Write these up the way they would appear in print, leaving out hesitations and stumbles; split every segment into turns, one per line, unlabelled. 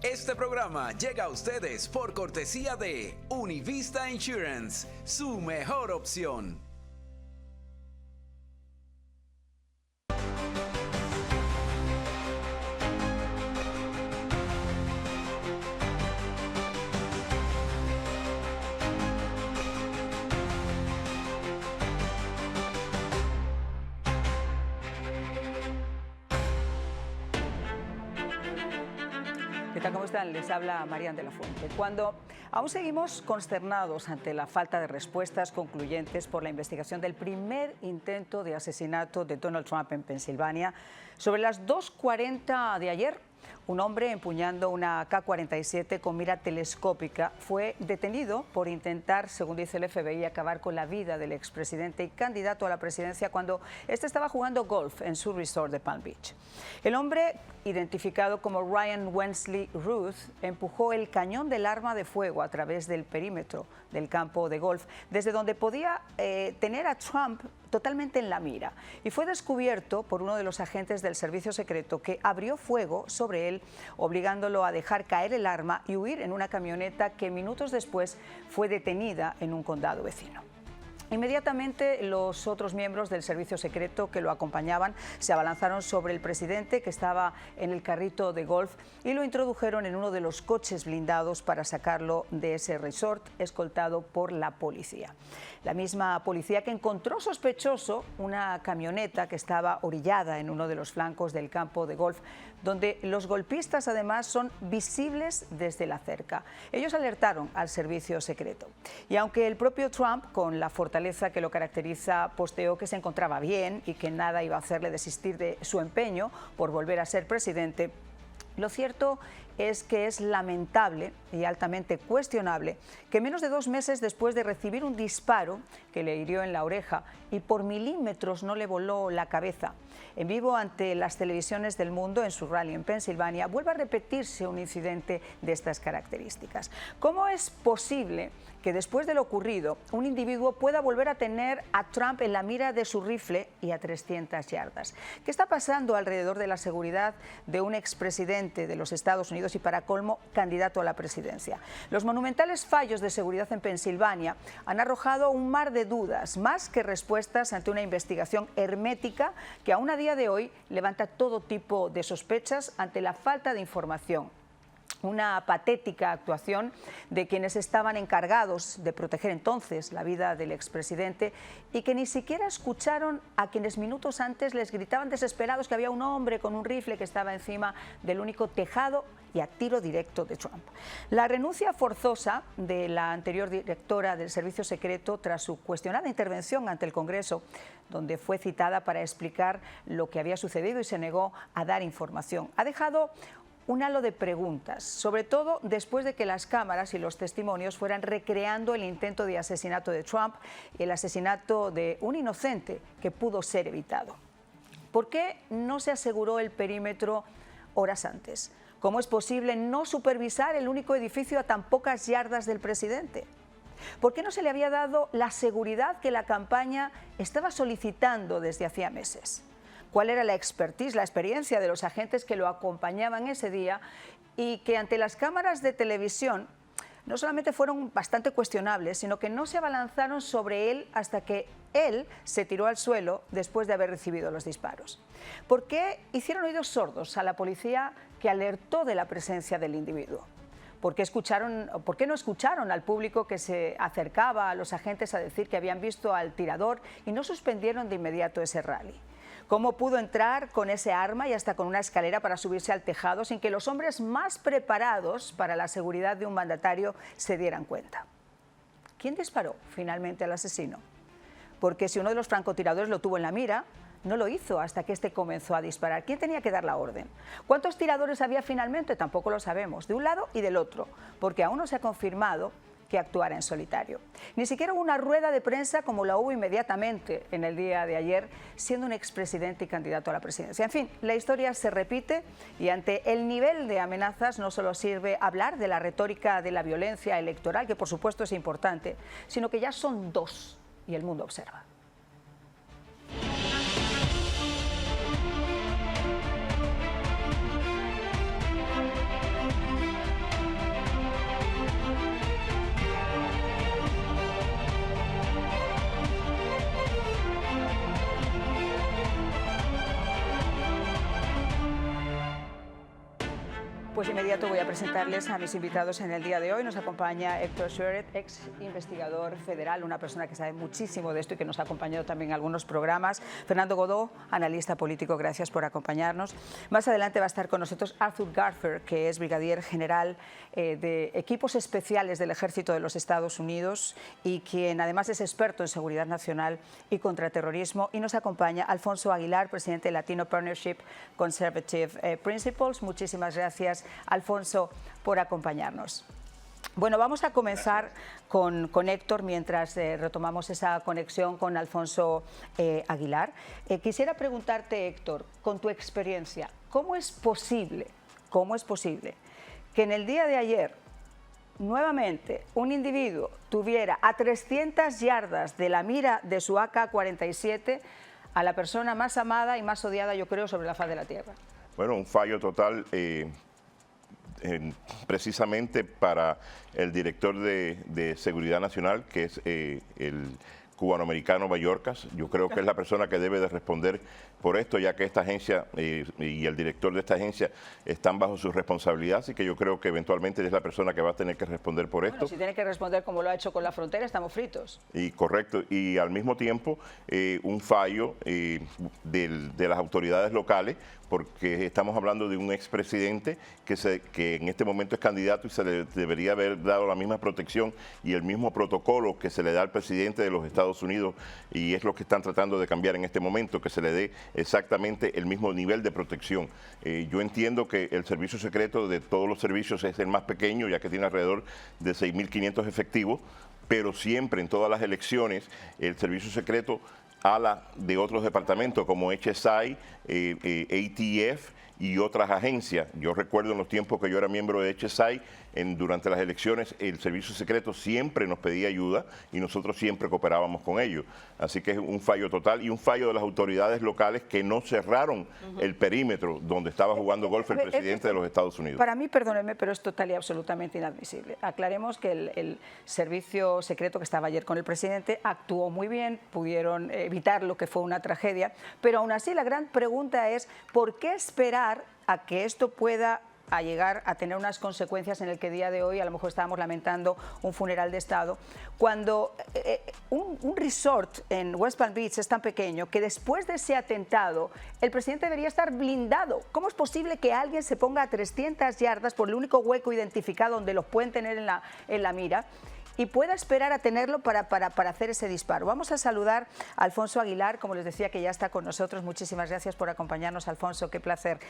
Este programa llega a ustedes por cortesía de Univista Insurance, su mejor opción.
¿Cómo están? Les habla Marian de la Fuente. Cuando aún seguimos consternados ante la falta de respuestas concluyentes por la investigación del primer intento de asesinato de Donald Trump en Pensilvania, sobre las 2:40 de ayer, un hombre empuñando una AK-47 con mira telescópica fue detenido por intentar, según dice el FBI, acabar con la vida del expresidente y candidato a la presidencia cuando este estaba jugando golf en su resort de Palm Beach. El hombre, identificado como Ryan Wensley Ruth, empujó el cañón del arma de fuego a través del perímetro del campo de golf, desde donde podía tener a Trump totalmente en la mira, y fue descubierto por uno de los agentes del servicio secreto, que abrió fuego sobre él, obligándolo a dejar caer el arma y huir en una camioneta que minutos después fue detenida en un condado vecino. Inmediatamente los otros miembros del servicio secreto que lo acompañaban se abalanzaron sobre el presidente, que estaba en el carrito de golf, y lo introdujeron en uno de los coches blindados para sacarlo de ese resort, escoltado por la policía. La misma policía que encontró sospechoso una camioneta que estaba orillada en uno de los flancos del campo de golf, donde los golpistas además son visibles desde la cerca. Ellos alertaron al servicio secreto. Y aunque el propio Trump, con la fortaleza que lo caracteriza, posteó que se encontraba bien y que nada iba a hacerle desistir de su empeño por volver a ser presidente, lo cierto es que es lamentable y altamente cuestionable que menos de 2 meses después de recibir un disparo que le hirió en la oreja y por milímetros no le voló la cabeza, en vivo ante las televisiones del mundo en su rally en Pensilvania, vuelva a repetirse un incidente de estas características. ¿Cómo es posible que después de lo ocurrido un individuo pueda volver a tener a Trump en la mira de su rifle y a 300 yardas? ¿Qué está pasando alrededor de la seguridad de un expresidente de los Estados Unidos y, para colmo, candidato a la presidencia? Los monumentales fallos de seguridad en Pensilvania han arrojado un mar de dudas, más que respuestas, ante una investigación hermética que aún a día de hoy levanta todo tipo de sospechas ante la falta de información. Una patética actuación de quienes estaban encargados de proteger entonces la vida del expresidente y que ni siquiera escucharon a quienes minutos antes les gritaban desesperados que había un hombre con un rifle que estaba encima del único tejado y a tiro directo de Trump. La renuncia forzosa de la anterior directora del Servicio Secreto tras su cuestionada intervención ante el Congreso, donde fue citada para explicar lo que había sucedido y se negó a dar información, ha dejado un halo de preguntas, sobre todo después de que las cámaras y los testimonios fueran recreando el intento de asesinato de Trump y el asesinato de un inocente que pudo ser evitado. ¿Por qué no se aseguró el perímetro horas antes? ¿Cómo es posible no supervisar el único edificio a tan pocas yardas del presidente? ¿Por qué no se le había dado la seguridad que la campaña estaba solicitando desde hacía meses? ¿Cuál era la expertise, la experiencia de los agentes que lo acompañaban ese día y que ante las cámaras de televisión no solamente fueron bastante cuestionables, sino que no se abalanzaron sobre él hasta que él se tiró al suelo después de haber recibido los disparos? ¿Por qué hicieron oídos sordos a la policía que alertó de la presencia del individuo? ¿Por qué no escucharon al público que se acercaba a los agentes a decir que habían visto al tirador y no suspendieron de inmediato ese rally? ¿Cómo pudo entrar con ese arma y hasta con una escalera para subirse al tejado sin que los hombres más preparados para la seguridad de un mandatario se dieran cuenta? ¿Quién disparó finalmente al asesino? Porque si uno de los francotiradores lo tuvo en la mira, no lo hizo hasta que este comenzó a disparar. ¿Quién tenía que dar la orden? ¿Cuántos tiradores había finalmente? Tampoco lo sabemos, de un lado y del otro, porque aún no se ha confirmado que actuara en solitario. Ni siquiera hubo una rueda de prensa como la hubo inmediatamente en el día de ayer, siendo un expresidente y candidato a la presidencia. En fin, la historia se repite y ante el nivel de amenazas no solo sirve hablar de la retórica de la violencia electoral, que por supuesto es importante, sino que ya son 2 y el mundo observa. Pues de inmediato voy a presentarles a mis invitados en el día de hoy. Nos acompaña Héctor Schweret, ex investigador federal, una persona que sabe muchísimo de esto y que nos ha acompañado también en algunos programas. Fernando Godó, analista político, gracias por acompañarnos. Más adelante va a estar con nosotros Arthur Garfer, que es brigadier general de equipos especiales del Ejército de los Estados Unidos y quien además es experto en seguridad nacional y contraterrorismo. Y nos acompaña Alfonso Aguilar, presidente de Latino Partnership Conservative Principles. Muchísimas gracias, Alfonso, por acompañarnos. Bueno, vamos a comenzar con Héctor mientras retomamos esa conexión con Alfonso Aguilar. Quisiera preguntarte, Héctor, con tu experiencia, ¿cómo es posible que en el día de ayer nuevamente un individuo tuviera a 300 yardas de la mira de su AK-47 a la persona más amada y más odiada, yo creo, sobre la faz de la Tierra?
Bueno, un fallo total precisamente para el director de Seguridad Nacional, que es el cubanoamericano Mayorkas. Yo creo que es la persona que debe de responder por esto, ya que esta agencia y el director de esta agencia están bajo su responsabilidad, así que yo creo que eventualmente es la persona que va a tener que responder por esto.
Bueno, si tiene que responder como lo ha hecho con la frontera, estamos fritos.
Y correcto, y al mismo tiempo un fallo de las autoridades locales, porque estamos hablando de un expresidente que en este momento es candidato y se le debería haber dado la misma protección y el mismo protocolo que se le da al presidente de los Estados Unidos, y es lo que están tratando de cambiar en este momento, que se le dé exactamente el mismo nivel de protección. Yo entiendo que el servicio secreto de todos los servicios es el más pequeño, ya que tiene alrededor de 6.500 efectivos, pero siempre en todas las elecciones el servicio secreto ala de otros departamentos como HSI, ATF y otras agencias. Yo recuerdo en los tiempos que yo era miembro de HSI, durante las elecciones el servicio secreto siempre nos pedía ayuda y nosotros siempre cooperábamos con ellos. Así que es un fallo total y un fallo de las autoridades locales que no cerraron el perímetro donde estaba jugando golf el presidente de los Estados Unidos.
Para mí, perdónenme, pero es total y absolutamente inadmisible. Aclaremos que el servicio secreto que estaba ayer con el presidente actuó muy bien, pudieron evitar lo que fue una tragedia, pero aún así la gran pregunta es ¿por qué esperar a que esto pueda llegar a tener unas consecuencias en el que día de hoy a lo mejor estábamos lamentando un funeral de Estado, cuando un resort en West Palm Beach es tan pequeño que después de ese atentado el presidente debería estar blindado? ¿Cómo es posible que alguien se ponga a 300 yardas por el único hueco identificado donde los pueden tener en la mira y pueda esperar a tenerlo para hacer ese disparo? Vamos a saludar a Alfonso Aguilar, como les decía, que ya está con nosotros. Muchísimas gracias por acompañarnos, Alfonso, qué placer.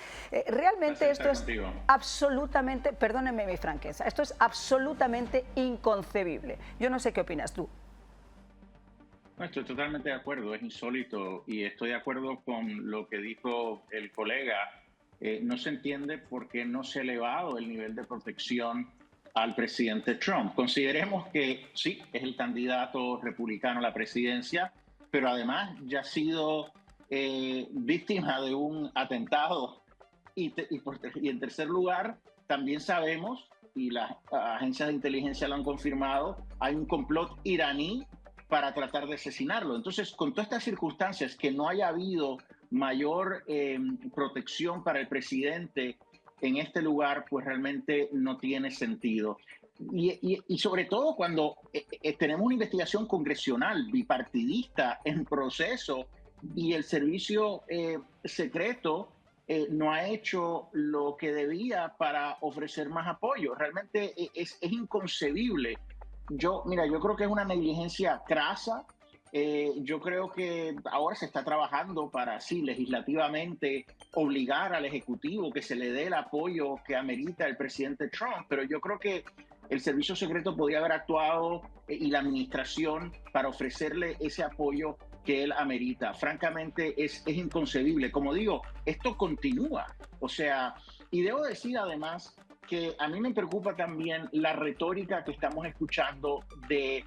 Realmente esto es absolutamente, perdónenme mi franqueza, esto es absolutamente inconcebible. Yo no sé qué opinas tú.
No, estoy totalmente de acuerdo, es insólito y estoy de acuerdo con lo que dijo el colega. No se entiende por qué no se ha elevado el nivel de protección al presidente Trump. Consideremos que sí, es el candidato republicano a la presidencia, pero además ya ha sido víctima de un atentado. Y en tercer lugar, también sabemos, y las agencias de inteligencia lo han confirmado, hay un complot iraní para tratar de asesinarlo. Entonces, con todas estas circunstancias, que no haya habido mayor protección para el presidente en este lugar, pues realmente no tiene sentido. Y sobre todo cuando tenemos una investigación congresional bipartidista en proceso y el servicio secreto no ha hecho lo que debía para ofrecer más apoyo. Realmente es inconcebible. Yo creo que es una negligencia crasa. Yo creo que ahora se está trabajando para, sí, legislativamente obligar al Ejecutivo que se le dé el apoyo que amerita el presidente Trump, pero yo creo que el Servicio Secreto podría haber actuado y la administración para ofrecerle ese apoyo que él amerita. Francamente, es inconcebible. Como digo, esto continúa. O sea, y debo decir además que a mí me preocupa también la retórica que estamos escuchando desde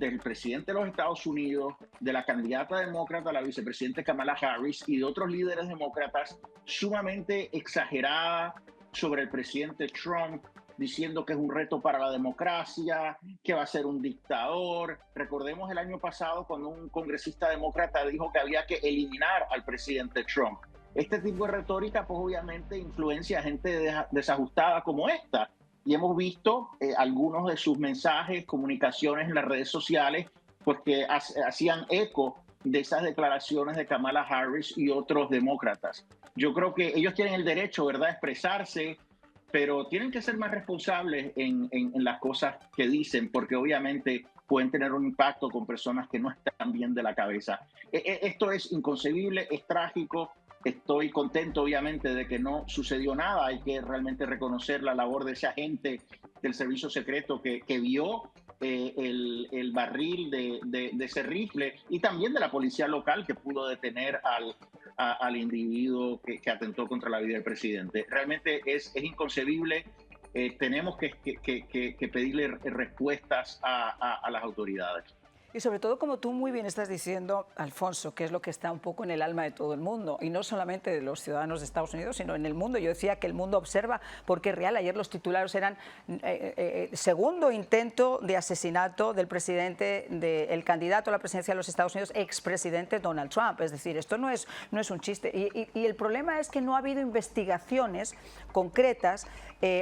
el presidente de los Estados Unidos, de la candidata demócrata, la vicepresidenta Kamala Harris, y de otros líderes demócratas, sumamente exagerada sobre el presidente Trump, diciendo que es un reto para la democracia, que va a ser un dictador. Recordemos el año pasado cuando un congresista demócrata dijo que había que eliminar al presidente Trump. este tipo de retórica, pues obviamente influencia a gente desajustada como esta. Y hemos visto algunos de sus mensajes, comunicaciones en las redes sociales, pues que hacían eco de esas declaraciones de Kamala Harris y otros demócratas. Yo creo que ellos tienen el derecho, ¿verdad?, a expresarse, pero tienen que ser más responsables en las cosas que dicen, porque obviamente pueden tener un impacto con personas que no están bien de la cabeza. Esto es inconcebible, es trágico. Estoy contento, obviamente, de que no sucedió nada. Hay que realmente reconocer la labor de ese agente del servicio secreto que vio el barril de ese rifle, y también de la policía local que pudo detener al individuo que atentó contra la vida del presidente. Realmente es inconcebible. Tenemos que pedirle respuestas a las autoridades.
Y sobre todo, como tú muy bien estás diciendo, Alfonso, que es lo que está un poco en el alma de todo el mundo, y no solamente de los ciudadanos de Estados Unidos, sino en el mundo. Yo decía que el mundo observa, porque es real. Ayer los titulares eran segundo intento de asesinato del presidente, del candidato a la presidencia de los Estados Unidos, expresidente Donald Trump. Es decir, esto no es un chiste. Y el problema es que no ha habido investigaciones concretas,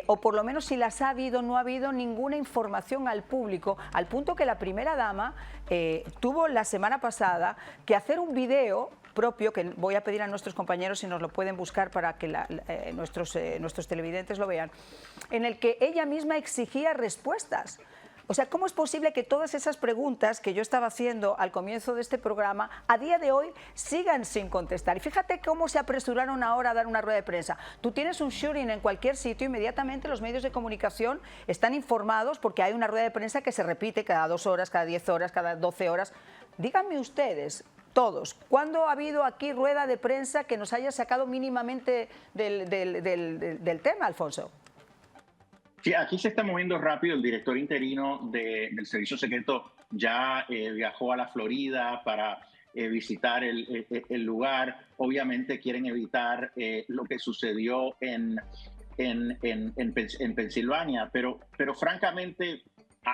o por lo menos si las ha habido, no ha habido ninguna información al público, al punto que la primera dama tuvo la semana pasada que hacer un video propio, que voy a pedir a nuestros compañeros si nos lo pueden buscar para que nuestros televidentes lo vean, en el que ella misma exigía respuestas. O sea, ¿cómo es posible que todas esas preguntas que yo estaba haciendo al comienzo de este programa a día de hoy sigan sin contestar? Y fíjate cómo se apresuraron ahora a dar una rueda de prensa. Tú tienes un shooting en cualquier sitio, inmediatamente los medios de comunicación están informados porque hay una rueda de prensa que se repite cada 2 horas, cada 10 horas, cada 12 horas. Díganme ustedes, todos, ¿cuándo ha habido aquí rueda de prensa que nos haya sacado mínimamente del tema, Alfonso?
Sí, aquí se está moviendo rápido. El director interino del Servicio Secreto ya viajó a la Florida para visitar el lugar. Obviamente quieren evitar lo que sucedió en Pensilvania, pero francamente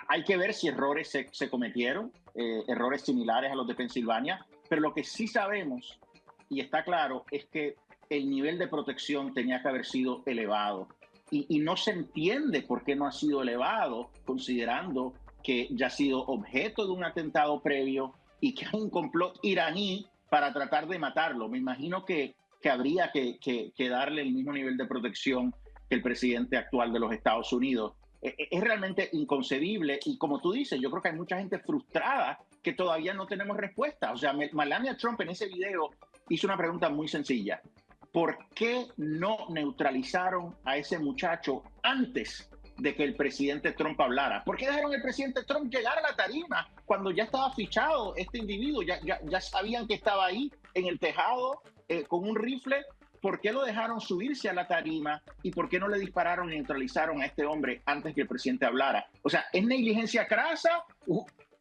hay que ver si errores se cometieron, errores similares a los de Pensilvania, pero lo que sí sabemos, y está claro, es que el nivel de protección tenía que haber sido elevado. Y no se entiende por qué no ha sido elevado, considerando que ya ha sido objeto de un atentado previo y que hay un complot iraní para tratar de matarlo. Me imagino que habría que darle el mismo nivel de protección que el presidente actual de los Estados Unidos. Es realmente inconcebible, y como tú dices, yo creo que hay mucha gente frustrada que todavía no tenemos respuesta. O sea, Melania Trump en ese video hizo una pregunta muy sencilla. ¿Por qué no neutralizaron a ese muchacho antes de que el presidente Trump hablara? ¿Por qué dejaron al presidente Trump llegar a la tarima cuando ya estaba fichado este individuo? Ya sabían que estaba ahí en el tejado con un rifle. ¿Por qué lo dejaron subirse a la tarima? ¿Y por qué no le dispararon y neutralizaron a este hombre antes que el presidente hablara? O sea, ¿es negligencia crasa?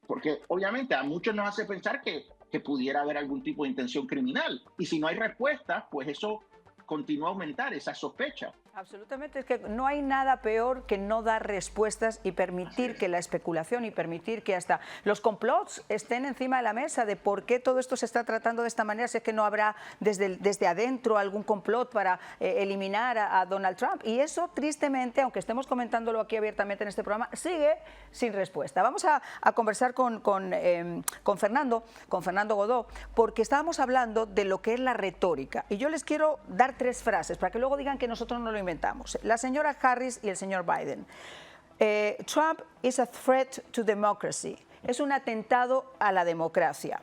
Porque obviamente a muchos nos hace pensar que pudiera haber algún tipo de intención criminal. Y si no hay respuesta, pues eso continúa a aumentar esa sospecha.
Absolutamente, es que no hay nada peor que no dar respuestas y permitir que la especulación y permitir que hasta los complots estén encima de la mesa de por qué todo esto se está tratando de esta manera, si es que no habrá desde adentro algún complot para eliminar a Donald Trump. Y eso, tristemente, aunque estemos comentándolo aquí abiertamente en este programa, sigue sin respuesta. Vamos a conversar con Fernando Godó, porque estábamos hablando de lo que es la retórica. Y yo les quiero dar 3 frases para que luego digan que nosotros no lo inventamos. La señora Harris y el señor Biden. Trump is a threat to democracy. Es un atentado a la democracia.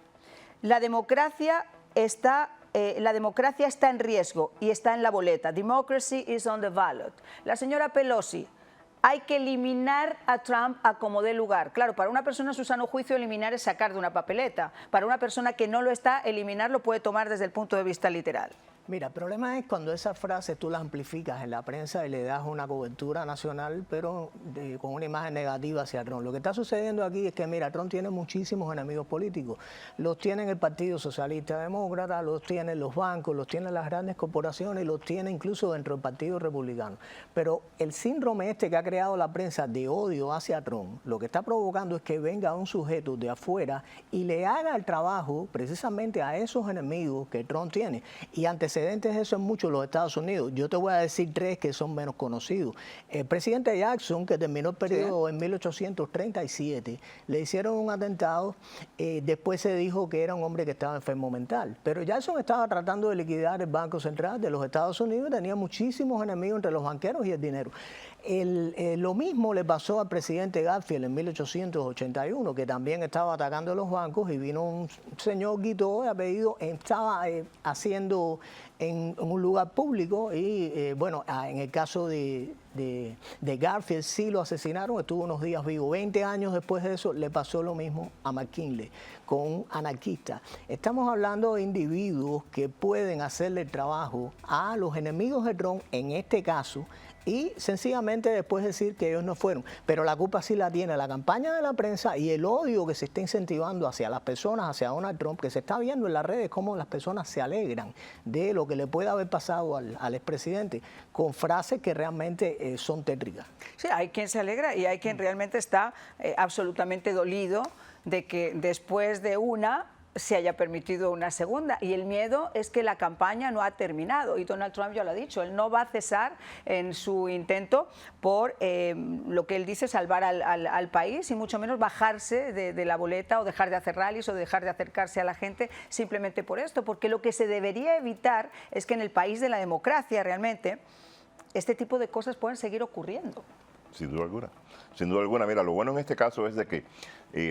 La democracia está en riesgo y está en la boleta. Democracy is on the ballot. La señora Pelosi. Hay que eliminar a Trump a como dé lugar. Claro, para una persona en su sano juicio eliminar es sacar de una papeleta. Para una persona que no lo está, eliminar lo puede tomar desde el punto de vista literal.
Mira, el problema es cuando esa frase tú la amplificas en la prensa y le das una cobertura nacional, pero con una imagen negativa hacia Trump. Lo que está sucediendo aquí es que, mira, Trump tiene muchísimos enemigos políticos. Los tiene el Partido Socialista Demócrata, los tienen los bancos, los tienen las grandes corporaciones y los tiene incluso dentro del Partido Republicano. Pero el síndrome este que ha creado la prensa de odio hacia Trump, lo que está provocando es que venga un sujeto de afuera y le haga el trabajo precisamente a esos enemigos que Trump tiene. Y ante precedentes de eso en muchos de los Estados Unidos. Yo te voy a decir 3 que son menos conocidos. El presidente Jackson, que terminó el periodo en 1837, le hicieron un atentado. Después se dijo que era un hombre que estaba enfermo mental. Pero Jackson estaba tratando de liquidar el Banco Central de los Estados Unidos y tenía muchísimos enemigos entre los banqueros y el dinero. Lo mismo le pasó al presidente Garfield en 1881, que también estaba atacando los bancos, y vino un señor Guiteau de apellido, estaba haciendo en un lugar público y bueno, en el caso de Garfield sí lo asesinaron, estuvo unos días vivo. 20 años después de eso le pasó lo mismo a McKinley con un anarquista. Estamos hablando de individuos que pueden hacerle el trabajo a los enemigos de Trump, en este caso, y sencillamente después decir que ellos no fueron. Pero la culpa sí la tiene la campaña de la prensa y el odio que se está incentivando hacia las personas, hacia Donald Trump, que se está viendo en las redes cómo las personas se alegran de lo que le puede haber pasado al expresidente, con frases que realmente son tétricas.
Sí, hay quien se alegra y hay quien realmente está absolutamente dolido de que después de una se haya permitido una segunda, y el miedo es que la campaña no ha terminado, y Donald Trump ya lo ha dicho, él no va a cesar en su intento por lo que él dice, salvar al país, y mucho menos bajarse de la boleta o dejar de hacer rallies o dejar de acercarse a la gente simplemente por esto, porque lo que se debería evitar es que en el país de la democracia realmente este tipo de cosas puedan seguir ocurriendo.
Sin duda alguna. Sin duda alguna. Mira, lo bueno en este caso es de que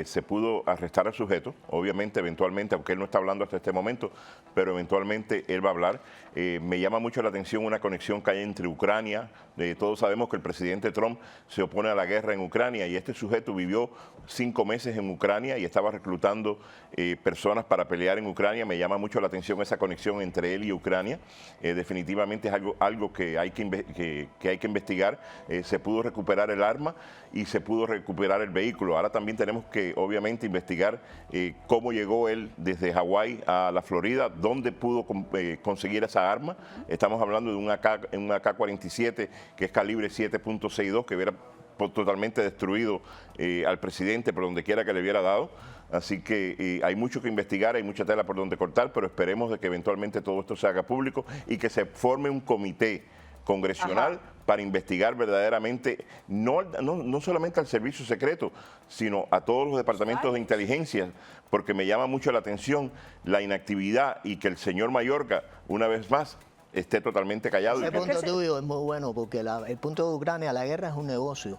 se pudo arrestar al sujeto. Obviamente, eventualmente, aunque él no está hablando hasta este momento, pero eventualmente él va a hablar. Me llama mucho la atención una conexión que hay entre Ucrania. Todos sabemos que el presidente Trump se opone a la guerra en Ucrania, y este sujeto vivió 5 meses en Ucrania y estaba reclutando personas para pelear en Ucrania. Me llama mucho la atención esa conexión entre él y Ucrania. Definitivamente es algo que hay que investigar. Se pudo recuperar el arma y se pudo recuperar el vehículo. Ahora también tenemos que obviamente investigar cómo llegó él desde Hawái a la Florida, dónde pudo conseguir esa arma. Estamos hablando de un AK-47 que es calibre 7.62, que hubiera totalmente destruido al presidente por donde quiera que le hubiera dado. Así que hay mucho que investigar, hay mucha tela por donde cortar, pero esperemos de que eventualmente todo esto se haga público y que se forme un comité congresional para investigar verdaderamente, no solamente al servicio secreto, sino a todos los departamentos de inteligencia, porque me llama mucho la atención la inactividad y que el señor Mayorga, una vez más, esté totalmente callado.
Ese punto tuyo es muy bueno, porque el punto de Ucrania, la guerra es un negocio.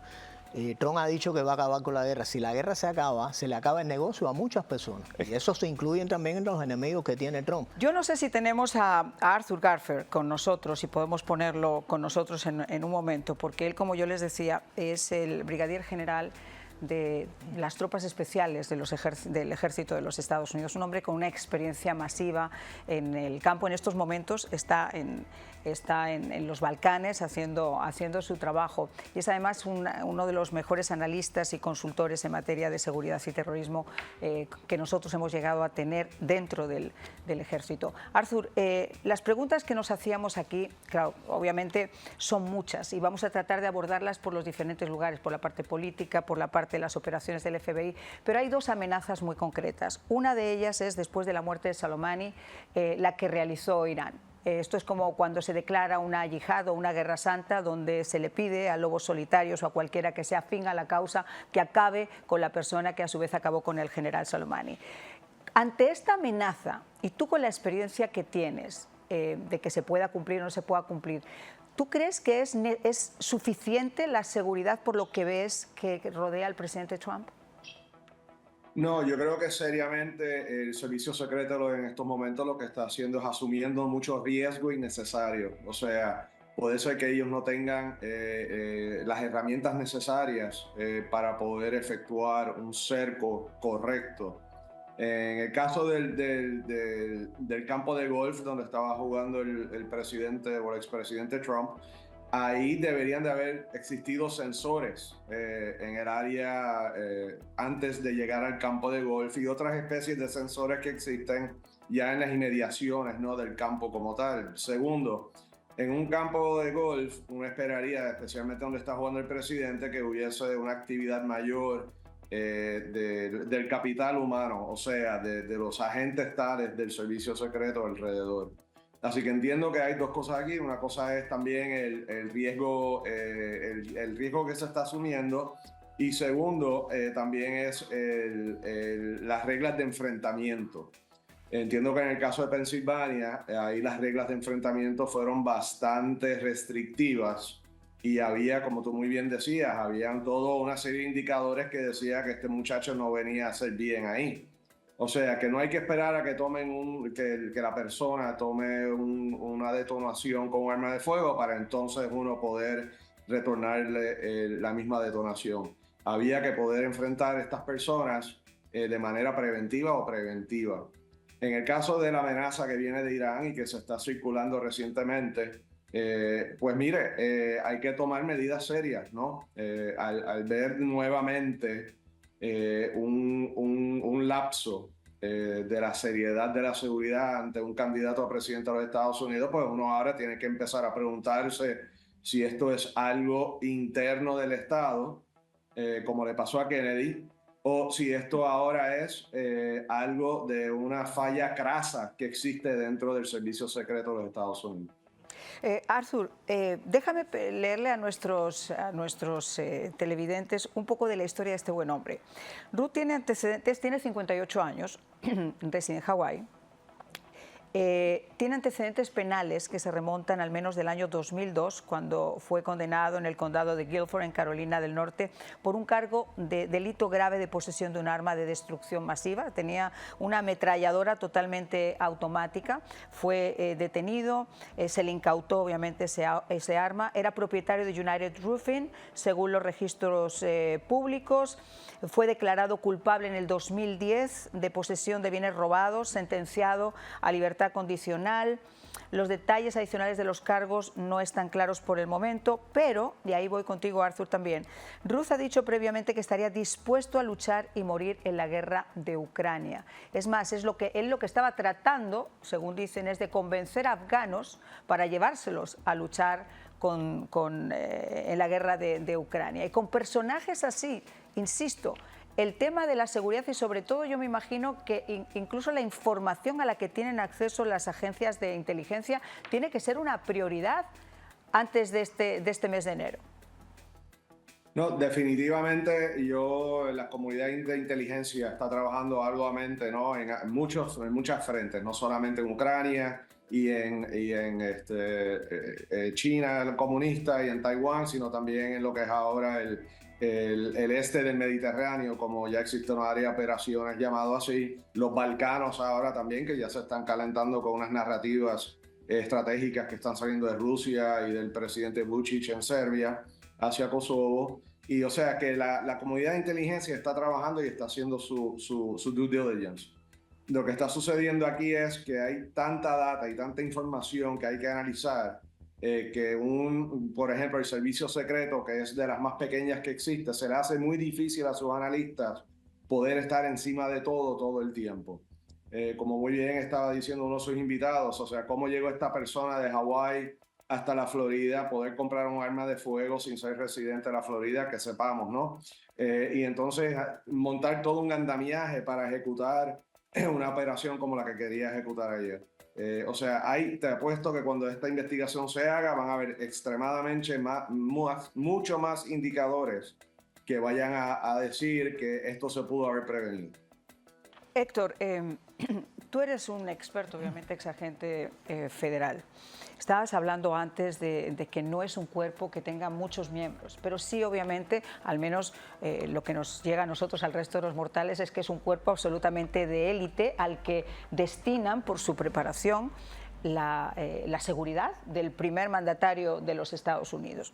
Trump ha dicho que va a acabar con la guerra. Si la guerra se acaba, se le acaba el negocio a muchas personas. Y eso se incluyen también en los enemigos que tiene Trump.
Yo no sé si tenemos a Arthur Garfer con nosotros y podemos ponerlo con nosotros en un momento, porque él, como yo les decía, es el brigadier general de las tropas especiales del ejército de los Estados Unidos, un hombre con una experiencia masiva en el campo. En estos momentos está en los Balcanes haciendo su trabajo, y es además uno de los mejores analistas y consultores en materia de seguridad y terrorismo que nosotros hemos llegado a tener dentro del ejército. Arthur, las preguntas que nos hacíamos aquí, claro, obviamente son muchas y vamos a tratar de abordarlas por los diferentes lugares, por la parte política, por la parte de las operaciones del FBI, pero hay 2 amenazas muy concretas. Una de ellas es, después de la muerte de Soleimani, la que realizó Irán. Esto es como cuando se declara una yihad o una guerra santa, donde se le pide a lobos solitarios o a cualquiera que sea afín a la causa que acabe con la persona que a su vez acabó con el general Soleimani. Ante esta amenaza, y tú con la experiencia que tienes de que se pueda cumplir o no se pueda cumplir, ¿tú crees que es suficiente la seguridad por lo que ves que rodea al presidente Trump?
No, yo creo que seriamente el servicio secreto en estos momentos lo que está haciendo es asumiendo mucho riesgo innecesario. O sea, puede ser que ellos no tengan las herramientas necesarias para poder efectuar un cerco correcto. En el caso del campo de golf donde estaba jugando el presidente o el expresidente Trump, ahí deberían de haber existido sensores en el área antes de llegar al campo de golf, y otras especies de sensores que existen ya en las inmediaciones, ¿no?, del campo como tal. Segundo, en un campo de golf uno esperaría, especialmente donde está jugando el presidente, que hubiese una actividad mayor del capital humano, o sea, de los agentes tales del servicio secreto alrededor. Así que entiendo que hay dos cosas aquí. Una cosa es también el riesgo, el riesgo que se está asumiendo. Y segundo, también es las reglas de enfrentamiento. Entiendo que en el caso de Pensilvania, ahí las reglas de enfrentamiento fueron bastante restrictivas y había, como tú muy bien decías, habían toda una serie de indicadores que decía que este muchacho no venía a hacer bien ahí. O sea, que no hay que esperar a que tomen que la persona tome una detonación con un arma de fuego para entonces uno poder retornarle la misma detonación. Había que poder enfrentar a estas personas de manera preventiva o preventiva. En el caso de la amenaza que viene de Irán y que se está circulando recientemente, pues mire, hay que tomar medidas serias, ¿no? Al ver nuevamente un lapso de la seriedad de la seguridad ante un candidato a presidente de los Estados Unidos, pues uno ahora tiene que empezar a preguntarse si esto es algo interno del Estado, como le pasó a Kennedy, o si esto ahora es algo de una falla crasa que existe dentro del Servicio Secreto de los Estados Unidos.
Arthur, déjame leerle a nuestros televidentes un poco de la historia de este buen hombre. Ruth tiene antecedentes, tiene 58 años, reside en Hawái. Tiene antecedentes penales que se remontan al menos del año 2002, cuando fue condenado en el condado de Guilford, en Carolina del Norte, por un cargo de delito grave de posesión de un arma de destrucción masiva. Tenía una ametralladora totalmente automática, fue detenido, se le incautó obviamente ese arma, era propietario de United Roofing, según los registros públicos, fue declarado culpable en el 2010 de posesión de bienes robados, sentenciado a libertad condicional. Los detalles adicionales de los cargos no están claros por el momento, pero, y ahí voy contigo, Arthur, también, Ruth ha dicho previamente que estaría dispuesto a luchar y morir en la guerra de Ucrania. Es más, él lo que estaba tratando, según dicen, es de convencer a afganos para llevárselos a luchar en la guerra de Ucrania. Y con personajes así, insisto, el tema de la seguridad y sobre todo yo me imagino que incluso la información a la que tienen acceso las agencias de inteligencia tiene que ser una prioridad antes de este mes de enero.
No, definitivamente la comunidad de inteligencia está trabajando arduamente, ¿no? en muchas frentes, no solamente en Ucrania y en China comunista y en Taiwán, sino también en lo que es ahora el este del Mediterráneo, como ya existe una área de operaciones llamado así, los Balcanos ahora también, que ya se están calentando con unas narrativas estratégicas que están saliendo de Rusia y del presidente Vučić en Serbia hacia Kosovo. Y o sea que la comunidad de inteligencia está trabajando y está haciendo su due diligence. Lo que está sucediendo aquí es que hay tanta data y tanta información que hay que analizar, que por ejemplo, el servicio secreto, que es de las más pequeñas que existe, se le hace muy difícil a sus analistas poder estar encima de todo el tiempo. Como muy bien estaba diciendo uno de sus invitados, o sea, cómo llegó esta persona de Hawái hasta la Florida, poder comprar un arma de fuego sin ser residente de la Florida, que sepamos, ¿no? Y entonces montar todo un andamiaje para ejecutar una operación como la que quería ejecutar ayer. O sea, te apuesto que cuando esta investigación se haga van a haber extremadamente mucho más indicadores que vayan a decir que esto se pudo haber prevenido.
Héctor, tú eres un experto, obviamente, exagente federal. Estabas hablando antes de que no es un cuerpo que tenga muchos miembros, pero sí, obviamente, al menos lo que nos llega a nosotros, al resto de los mortales, es que es un cuerpo absolutamente de élite al que destinan por su preparación la seguridad del primer mandatario de los Estados Unidos.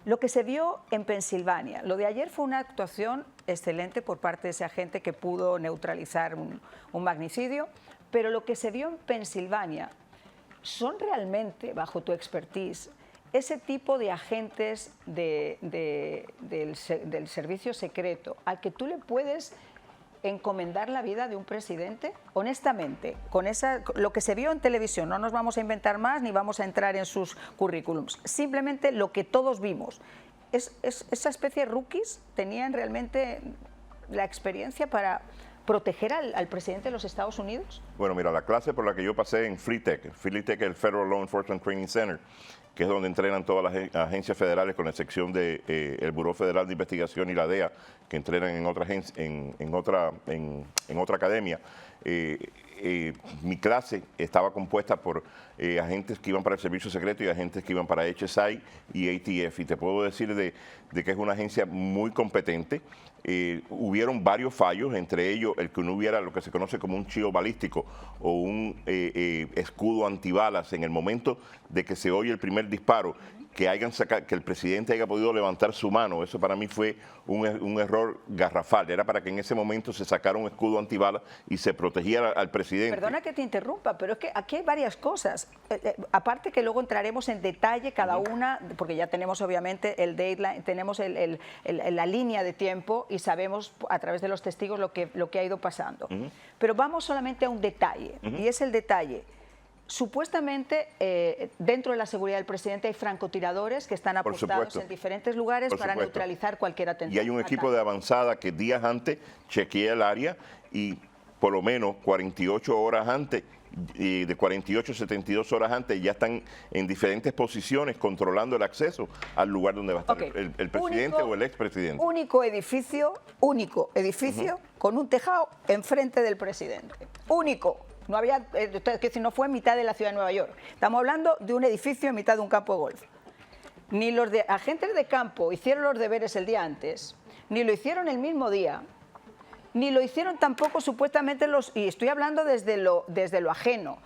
Lo que se vio en Pensilvania, lo de ayer fue una actuación excelente por parte de ese agente que pudo neutralizar un magnicidio, pero lo que se vio en Pensilvania son realmente, bajo tu expertise, ese tipo de agentes del servicio secreto al que tú le puedes encomendar la vida de un presidente. Honestamente, con lo que se vio en televisión, no nos vamos a inventar más ni vamos a entrar en sus currículums, simplemente lo que todos vimos. Esa especie de rookies tenían realmente la experiencia para proteger al presidente de los Estados Unidos?
Bueno, mira, la clase por la que yo pasé en FLITEC es el Federal Law Enforcement Training Center, que es donde entrenan todas las agencias federales, con excepción de el Buró Federal de Investigación y la DEA, que entrenan en otra academia. Mi clase estaba compuesta por agentes que iban para el Servicio Secreto y agentes que iban para HSI y ATF, y te puedo decir de que es una agencia muy competente. Hubieron varios fallos, entre ellos el que no hubiera lo que se conoce como un shield balístico o un escudo antibalas en el momento de que se oye el primer disparo, que el presidente haya podido levantar su mano. Eso para mí fue un error garrafal. Era para que en ese momento se sacara un escudo antibalas y se protegiera al presidente.
Perdona que te interrumpa, pero es que aquí hay varias cosas. Aparte que luego entraremos en detalle cada una, porque ya tenemos obviamente el deadline, tenemos la línea de tiempo y sabemos a través de los testigos lo que ha ido pasando. Pero vamos solamente a un detalle, y es el detalle. Supuestamente dentro de la seguridad del presidente hay francotiradores que están apostados en diferentes lugares para neutralizar cualquier atentado.
Y hay un equipo de avanzada que días antes chequea el área y por lo menos 48 horas antes, y de 48 a 72 horas antes, ya están en diferentes posiciones controlando el acceso al lugar donde va a estar el presidente o el expresidente. Único edificio
con un tejado enfrente del presidente. Único. No había, que no fue en mitad de la ciudad de Nueva York. Estamos hablando de un edificio en mitad de un campo de golf. Ni los agentes de campo hicieron los deberes el día antes, ni lo hicieron el mismo día, ni lo hicieron tampoco supuestamente y estoy hablando desde lo ajeno,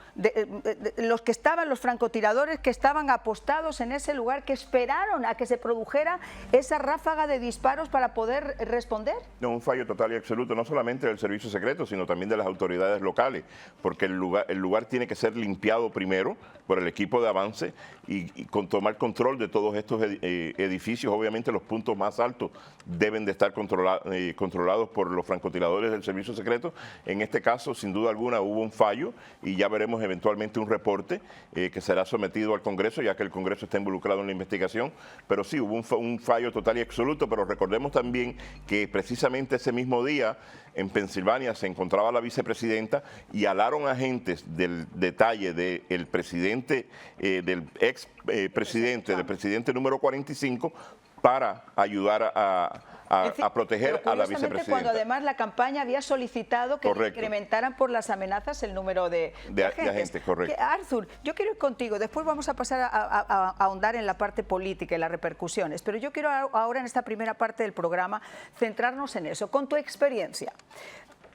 los que estaban, los francotiradores que estaban apostados en ese lugar, que esperaron a que se produjera esa ráfaga de disparos para poder responder.
No, un fallo total y absoluto, no solamente del servicio secreto, sino también de las autoridades locales, porque el lugar tiene que ser limpiado primero por el equipo de avance y tomar control de todos estos edificios. Obviamente los puntos más altos deben de estar controlados por los francotiradores del servicio secreto. En este caso, sin duda alguna, hubo un fallo y ya veremos eventualmente un reporte que será sometido al Congreso, ya que el Congreso está involucrado en la investigación. Pero sí, hubo un fallo total y absoluto, pero recordemos también que precisamente ese mismo día en Pensilvania se encontraba la vicepresidenta y alaron agentes del detalle del presidente, del ex presidente, del presidente número 45, para ayudar a proteger a la vicepresidenta.
Cuando además la campaña había solicitado que incrementaran por las amenazas el número de agentes.
Correcto.
Arthur, yo quiero ir contigo, después vamos a pasar a ahondar en la parte política y las repercusiones, pero yo quiero ahora en esta primera parte del programa centrarnos en eso, con tu experiencia.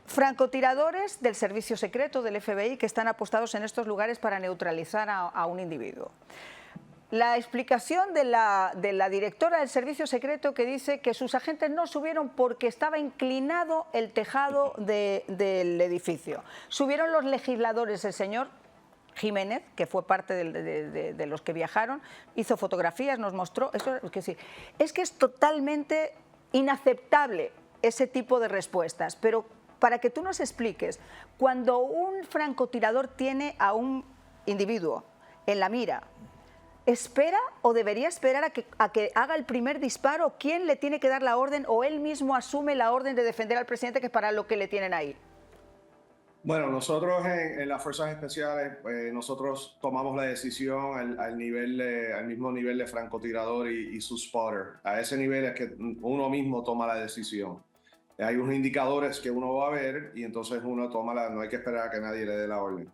Francotiradores del servicio secreto, del FBI, que están apostados en estos lugares para neutralizar a un individuo. La explicación de la directora del servicio secreto, que dice que sus agentes no subieron porque estaba inclinado el tejado del edificio. Subieron los legisladores, el señor Jiménez, que fue parte de los que viajaron, hizo fotografías, nos mostró. Es que es totalmente inaceptable ese tipo de respuestas, pero para que tú nos expliques, cuando un francotirador tiene a un individuo en la mira, ¿espera o debería esperar a que haga el primer disparo? ¿Quién le tiene que dar la orden o él mismo asume la orden de defender al presidente, que es para lo que le tienen ahí?
Bueno, nosotros en las Fuerzas Especiales, nosotros tomamos la decisión al mismo nivel de francotirador y su spotter. A ese nivel es que uno mismo toma la decisión. Hay unos indicadores que uno va a ver y entonces uno no hay que esperar a que nadie le dé la orden.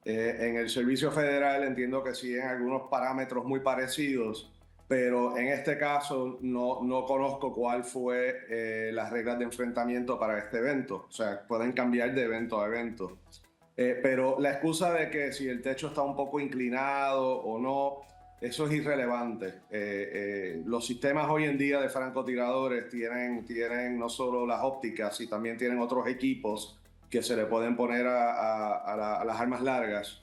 En el Servicio Federal entiendo que sí en algunos parámetros muy parecidos, pero en este caso no conozco cuál fue las reglas de enfrentamiento para este evento. O sea, pueden cambiar de evento a evento. Pero la excusa de que si el techo está un poco inclinado o no, eso es irrelevante. Los sistemas hoy en día de francotiradores tienen no solo las ópticas, sino también tienen otros equipos que se le pueden poner a las armas largas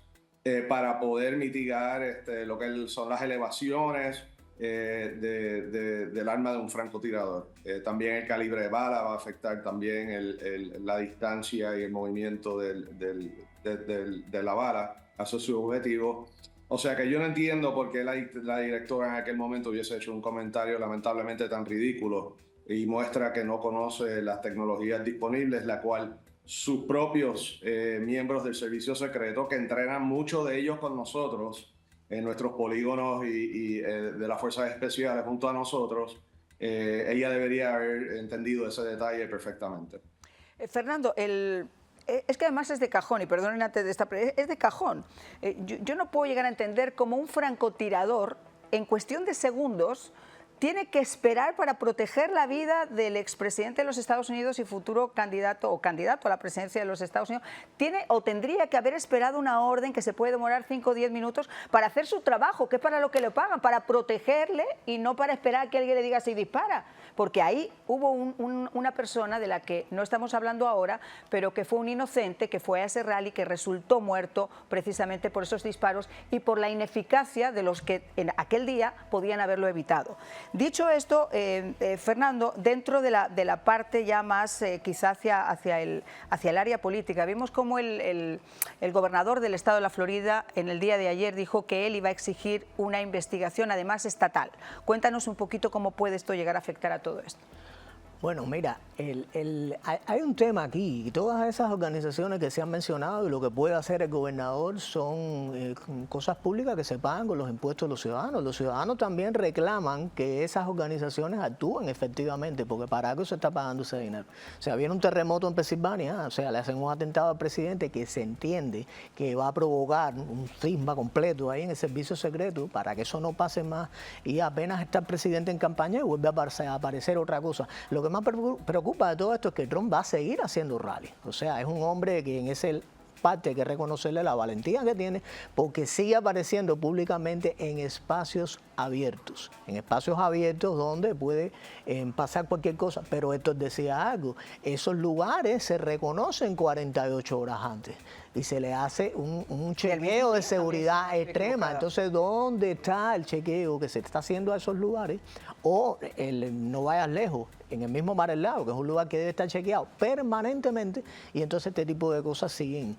para poder mitigar lo que son las elevaciones del arma de un francotirador. También el calibre de bala va a afectar también la distancia y el movimiento de la bala hacia su objetivo. O sea que yo no entiendo por qué la directora en aquel momento hubiese hecho un comentario lamentablemente tan ridículo y muestra que no conoce las tecnologías disponibles, la cual sus propios miembros del servicio secreto, que entrenan muchos de ellos con nosotros en nuestros polígonos y de las fuerzas especiales junto a nosotros. Ella debería haber entendido ese detalle perfectamente.
Fernando, es que además es de cajón, y perdonen antes de esta, es de cajón. Yo no puedo llegar a entender cómo un francotirador, en cuestión de segundos, tiene que esperar para proteger la vida del expresidente de los Estados Unidos y futuro candidato a la presidencia de los Estados Unidos. Tiene o tendría que haber esperado una orden que se puede demorar 5 o 10 minutos para hacer su trabajo, que es para lo que le pagan, para protegerle y no para esperar a que alguien le diga si dispara. Porque ahí hubo una persona de la que no estamos hablando ahora, pero que fue un inocente, que fue a ese rally, que resultó muerto precisamente por esos disparos y por la ineficacia de los que en aquel día podían haberlo evitado. Dicho esto, Fernando, dentro de la parte ya más quizá hacia el área política, vimos cómo el gobernador del estado de la Florida en el día de ayer dijo que él iba a exigir una investigación, además estatal. Cuéntanos un poquito cómo puede esto llegar a afectar a todo esto.
Bueno, mira, hay un tema aquí, y todas esas organizaciones que se han mencionado y lo que puede hacer el gobernador son cosas públicas que se pagan con los impuestos de los ciudadanos. Los ciudadanos también reclaman que esas organizaciones actúen efectivamente, porque para algo se está pagando ese dinero. O sea, viene un terremoto en Pensilvania, o sea, le hacen un atentado al presidente que se entiende que va a provocar un cisma completo ahí en el servicio secreto para que eso no pase más, y apenas está el presidente en campaña y vuelve a aparecer otra cosa. Lo que más preocupa de todo esto es que Trump va a seguir haciendo rally. O sea, es un hombre que en ese parte hay que reconocerle la valentía que tiene, porque sigue apareciendo públicamente en espacios abiertos donde puede pasar cualquier cosa. Pero Héctor decía algo, esos lugares se reconocen 48 horas antes y se le hace un chequeo de seguridad extrema. Entonces, ¿dónde está el chequeo que se está haciendo a esos lugares? O no vayas lejos, en el mismo Mar del Lago, que es un lugar que debe estar chequeado permanentemente, y entonces este tipo de cosas siguen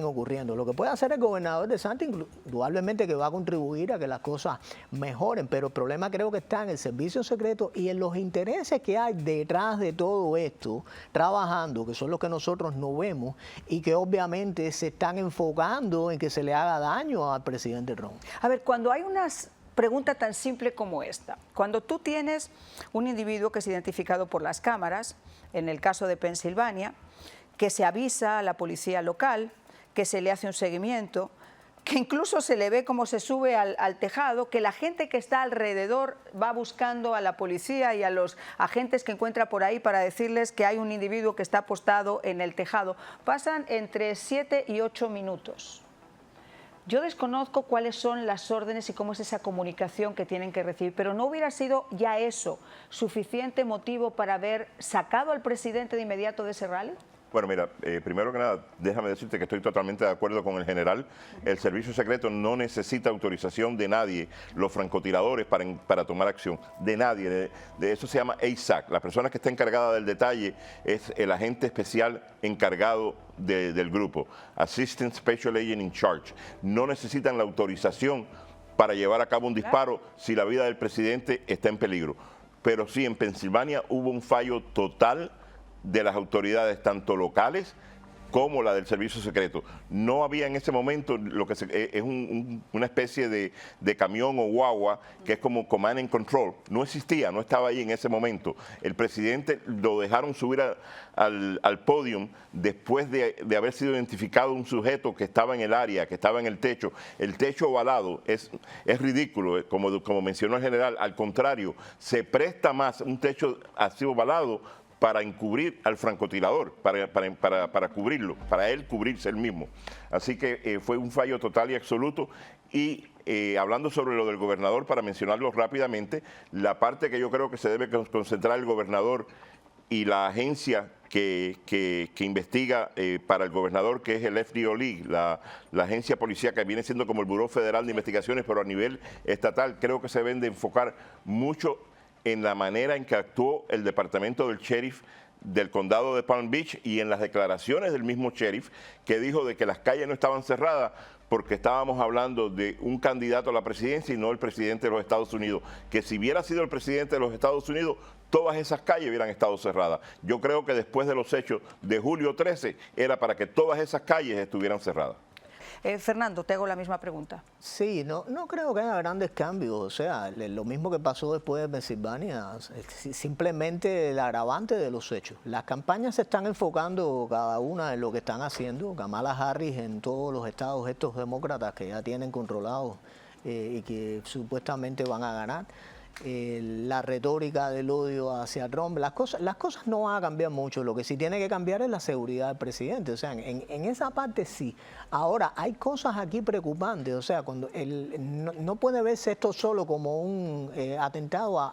ocurriendo. Lo que puede hacer el gobernador DeSantis, indudablemente que va a contribuir a que las cosas mejoren, pero el problema creo que está en el servicio secreto y en los intereses que hay detrás de todo esto, trabajando, que son los que nosotros no vemos y que obviamente se están enfocando en que se le haga daño al presidente Trump.
A ver, cuando hay unas pregunta tan simple como esta. Cuando tú tienes un individuo que es identificado por las cámaras, en el caso de Pensilvania, que se avisa a la policía local, que se le hace un seguimiento, que incluso se le ve cómo se sube al tejado, que la gente que está alrededor va buscando a la policía y a los agentes que encuentra por ahí para decirles que hay un individuo que está apostado en el tejado, pasan entre 7 y 8 minutos. Yo desconozco cuáles son las órdenes y cómo es esa comunicación que tienen que recibir, pero ¿no hubiera sido ya eso suficiente motivo para haber sacado al presidente de inmediato de ese rally?
Bueno, mira, primero que nada, déjame decirte que estoy totalmente de acuerdo con el general. El servicio secreto no necesita autorización de nadie, los francotiradores, para tomar acción. De nadie. De eso se llama ASAC. La persona que está encargada del detalle es el agente especial encargado del grupo. Assistant Special Agent in Charge. No necesitan la autorización para llevar a cabo un disparo si la vida del presidente está en peligro. Pero sí, en Pensilvania hubo un fallo total de las autoridades, tanto locales como la del servicio secreto. No había en ese momento lo que es una especie de camión o guagua que es como command and control. No existía, no estaba ahí en ese momento. El presidente lo dejaron subir al podium después de haber sido identificado un sujeto que estaba en el área, que estaba en el techo. El techo ovalado es ridículo, como mencionó el general. Al contrario, se presta más un techo así ovalado para encubrir al francotirador, para cubrirlo, para él cubrirse él mismo. Así que fue un fallo total y absoluto. Y hablando sobre lo del gobernador, para mencionarlo rápidamente, la parte que yo creo que se debe concentrar el gobernador y la agencia que investiga para el gobernador, que es el FDOLE, la agencia policía que viene siendo como el Buró Federal de Investigaciones, pero a nivel estatal, creo que se deben de enfocar mucho en la manera en que actuó el departamento del sheriff del condado de Palm Beach y en las declaraciones del mismo sheriff, que dijo de que las calles no estaban cerradas porque estábamos hablando de un candidato a la presidencia y no el presidente de los Estados Unidos, que si hubiera sido el presidente de los Estados Unidos, todas esas calles hubieran estado cerradas. Yo creo que después de los hechos de julio 13 era para que todas esas calles estuvieran cerradas.
Fernando, te hago la misma pregunta.
Sí, no creo que haya grandes cambios. O sea, lo mismo que pasó después de Pensilvania, simplemente el agravante de los hechos. Las campañas se están enfocando cada una en lo que están haciendo. Kamala Harris en todos los estados estos demócratas que ya tienen controlados y que supuestamente van a ganar. La retórica del odio hacia Trump, las cosas no van a cambiar mucho. Lo que sí tiene que cambiar es la seguridad del presidente. O sea, en esa parte sí. Ahora, hay cosas aquí preocupantes. O sea, cuando no puede verse esto solo como un atentado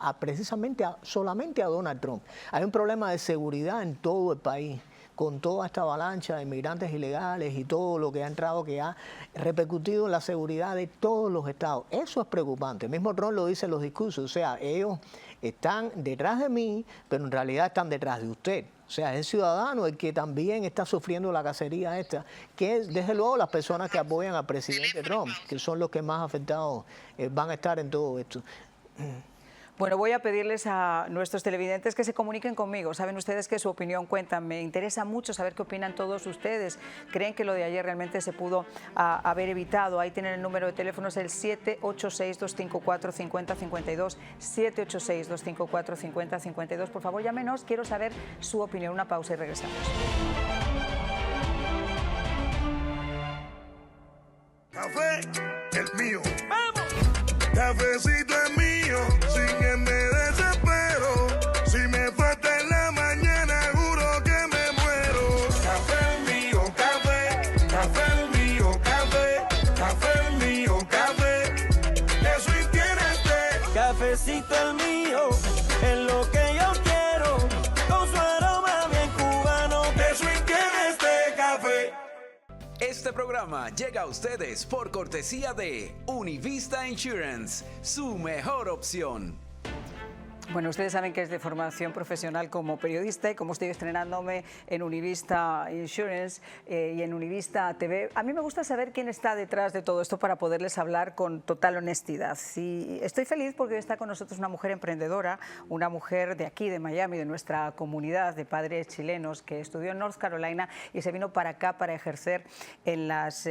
solamente a Donald Trump. Hay un problema de seguridad en todo el país, con toda esta avalancha de inmigrantes ilegales y todo lo que ha entrado, que ha repercutido en la seguridad de todos los estados. Eso es preocupante. El mismo Trump lo dice en los discursos. O sea, ellos están detrás de mí, pero en realidad están detrás de usted. O sea, es el ciudadano el que también está sufriendo la cacería esta, que es, desde luego, las personas que apoyan al presidente Trump, que son los que más afectados van a estar en todo esto.
Bueno, voy a pedirles a nuestros televidentes que se comuniquen conmigo. Saben ustedes que su opinión cuenta. Me interesa mucho saber qué opinan todos ustedes. ¿Creen que lo de ayer realmente se pudo haber evitado? Ahí tienen el número de teléfono, es el 786-254-5052, 786-254-5052. Por favor, llámenos. Quiero saber su opinión. Una pausa y regresamos.
Café, el mío. ¡Vamos! Cafecito es mío, sin que me desespero. Si me falta en la mañana, juro que me muero. Café el mío, café, café el mío, café, café el mío, café. Eso y tiene este. Cafecito el mío, es lo que yo quiero. Con su aroma bien cubano. Eso y tiene este café.
Este programa llega a ustedes por cortesía de Univista Insurance, su mejor opción.
Bueno, ustedes saben que es de formación profesional como periodista y como estoy estrenándome en Univista Insurance y en Univista TV, a mí me gusta saber quién está detrás de todo esto para poderles hablar con total honestidad. Y estoy feliz porque hoy está con nosotros una mujer emprendedora, una mujer de aquí, de Miami, de nuestra comunidad de padres chilenos que estudió en North Carolina y se vino para acá para ejercer en las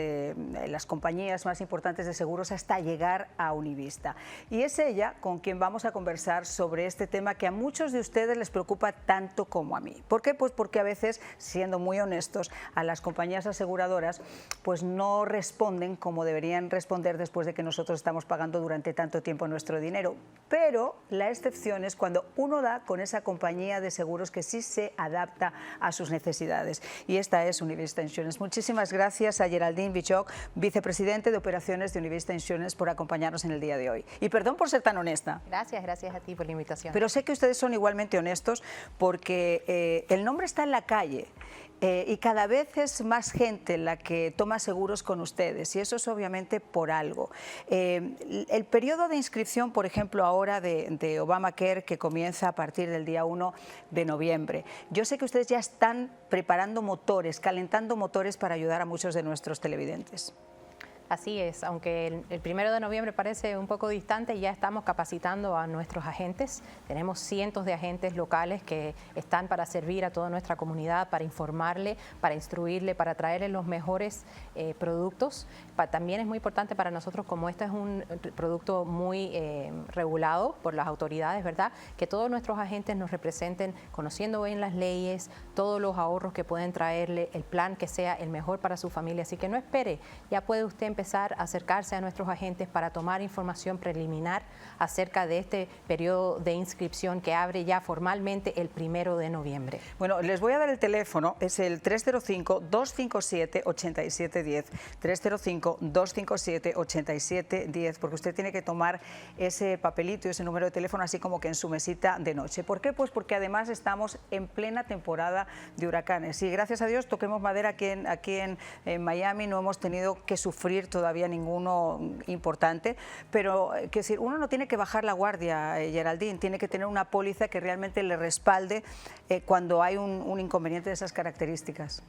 compañías más importantes de seguros hasta llegar a Univista. Y es ella con quien vamos a conversar sobre este tema que a muchos de ustedes les preocupa tanto como a mí. ¿Por qué? Pues porque a veces, siendo muy honestos, a las compañías aseguradoras pues no responden como deberían responder después de que nosotros estamos pagando durante tanto tiempo nuestro dinero. Pero la excepción es cuando uno da con esa compañía de seguros que sí se adapta a sus necesidades. Y esta es Univista Insurance. Muchísimas gracias a Geraldine Bichoc, vicepresidente de operaciones de Univista Insurance, por acompañarnos en el día de hoy. Y perdón por ser tan honesta.
Gracias a ti por la invitación.
Pero sé que ustedes son igualmente honestos porque el nombre está en la calle y cada vez es más gente la que toma seguros con ustedes y eso es obviamente por algo. El periodo de inscripción, por ejemplo, ahora de Obamacare, que comienza a partir del día 1 de noviembre. Yo sé que ustedes ya están preparando motores, calentando motores para ayudar a muchos de nuestros televidentes.
Así es, aunque el 1 de noviembre parece un poco distante, ya estamos capacitando a nuestros agentes. Tenemos cientos de agentes locales que están para servir a toda nuestra comunidad, para informarle, para instruirle, para traerle los mejores productos. También es muy importante para nosotros, como este es un producto muy regulado por las autoridades, ¿verdad?, que todos nuestros agentes nos representen conociendo bien las leyes, todos los ahorros que pueden traerle, el plan que sea el mejor para su familia. Así que no espere, ya puede usted empezar a acercarse a nuestros agentes para tomar información preliminar acerca de este periodo de inscripción que abre ya formalmente el 1 de noviembre.
Bueno, les voy a dar el teléfono, es el 305-257-8710, 305-257-8710, porque usted tiene que tomar ese papelito y ese número de teléfono así como que en su mesita de noche. ¿Por qué? Pues porque además estamos en plena temporada de huracanes y gracias a Dios, toquemos madera, aquí en Miami no hemos tenido que sufrir todavía ninguno importante, pero que decir, uno no tiene que bajar la guardia, Geraldine, tiene que tener una póliza que realmente le respalde cuando hay un inconveniente de esas características.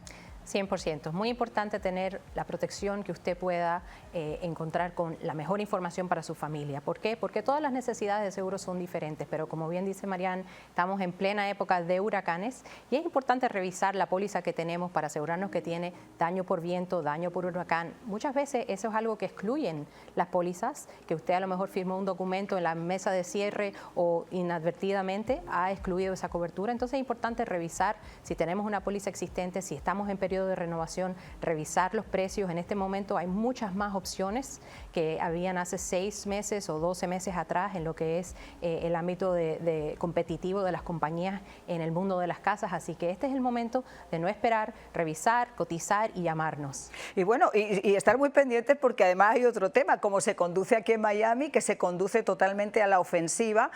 100%. Es muy importante tener la protección que usted pueda encontrar con la mejor información para su familia. ¿Por qué? Porque todas las necesidades de seguro son diferentes, pero como bien dice Marian, estamos en plena época de huracanes y es importante revisar la póliza que tenemos para asegurarnos que tiene daño por viento, daño por huracán. Muchas veces eso es algo que excluyen las pólizas, que usted a lo mejor firmó un documento en la mesa de cierre o inadvertidamente ha excluido esa cobertura. Entonces es importante revisar si tenemos una póliza existente, si estamos en periodo de renovación, revisar los precios. En este momento hay muchas más opciones que habían hace 6 meses o 12 meses atrás en lo que es el ámbito de competitivo de las compañías en el mundo de las casas. Así que este es el momento de no esperar, revisar, cotizar y llamarnos.
Y bueno, y estar muy pendientes porque además hay otro tema, como se conduce aquí en Miami, que se conduce totalmente a la ofensiva.